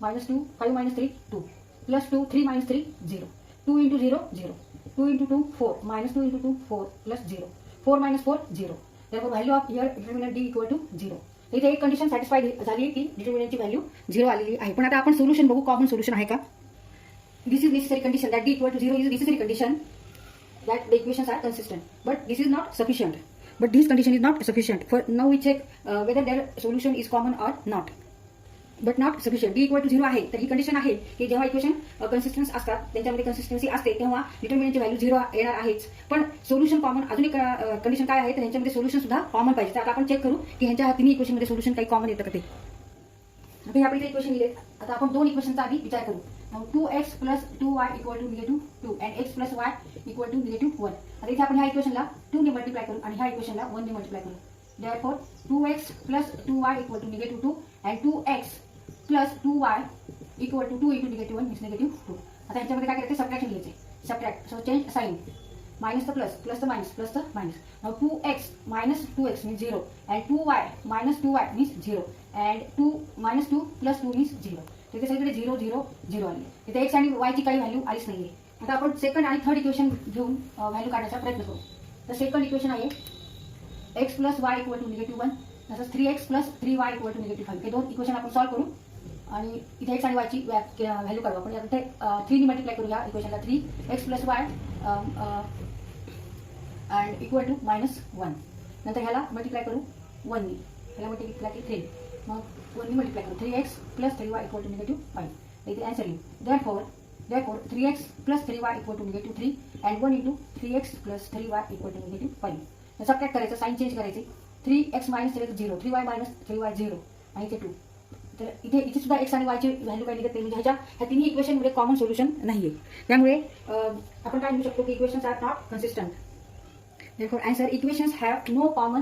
minus 2, 5 minus 3, 2, plus 2, 3 minus 3, 0, 2 into 0, 0, 2 into 2, 4, minus 2 into 2, 4, plus 0, 4 minus 4, 0. Therefore, value of here determinant D equal to 0. इथे एक condition satisfy झाली की डिटर्मिनंटची value 0 आलेली आहे. पण आता आपण सोल्युशन बघू, कॉमन सोल्युशन आहे का. This is necessary condition that D equal to 0 is necessary condition that the equations are consistent, but this is not sufficient. But this condition is not sufficient. For now we check whether their solution is common or not. But not sufficient. D equal to 0 आहे तर ही condition आहे की जेव्हा equation consistence असतात त्यांच्यामध्ये consistency असते तेव्हा डिटर्मिनंटची value 0 येणार आहेच. पण सोल्युशन कॉमन अजून एक कंडिशन काय आहे तर ह्यांच्यामध्ये सोल्युशन सुद्धा कॉमन पाहिजे. तर आता आपण चेक करू की ह्यांच्या तिन्ही इक्वेशनमध्ये सोल्युशन काही कॉमन येतं का ते. आता हे आपले इक्वेशन लिहिले. आता आपण दोन इक्वेशनचा आधी विचार करू. 2x plus 2y equal to -2 and x plus y equal to -1. आता इथे आपण ह्या इक्वेशनला 2 ने मल्टिप्लाय करू आणि ह्या इक्वेशनला 1 ने मल्टिप्लाय करू. Therefore 2x plus 2y equal to -2 and 2x plus 2y equal to 2 into -1 is -2. आता ह्याच्यामध्ये काय करायचं, सबट्रॅक्शन घ्यायचे. Subtract, so change sign. Minus the plus, plus the minus, plus the minus. Now 2x minus 2x means 0 and 2y minus 2y means 0 and 2 minus 2 plus 2 means 0. तिथे सगळीकडे 0 0 0 आली. तिथे x आणि y ची काही व्हॅल्यू आलीच नाहीये. आता आपण सेकंड आणि थर्ड इक्वेशन घेऊन व्हॅल्यू काढण्याचा प्रयत्न करू. तर सेकंड इक्वेशन आहे x plus y equal to -1 तसंच 3x plus 3y equal to -5. हे दोन इक्वेशन आपण सॉल्व्ह करू आणि इथे x आणि y ची व्हॅल्यू काढू. आपण इथे 3 ने मल्टिप्लाय करू या इक्वेशनला. 3x plus y and equal to -1. नंतर ह्याला मल्टिप्लाय करू 1 ने. ह्याला मल्टिप्लाय केली 3. मग 1 ने मल्टिप्लाय करू 3x plus 3y equal to -5. इथे आन्सर येईल. Therefore 3x plus 3y equal to -3 and 1 into 3x plus 3y equal to -5. Subtract करायचं, साइन चेंज करायचे. 3x minus 3 0, 3y minus 3y 0 आणि इथे 2. तर इथे सुद्धा x आणि y ची व्हॅल्यू काही निघत नाही. म्हणजे ह्या तिन्ही इक्वेशनमध्ये कॉमन सोल्युशन नाहीये. त्यामुळे आपण काय म्हणू शकतो की equations are not consistent. Therefore answer, equations have no common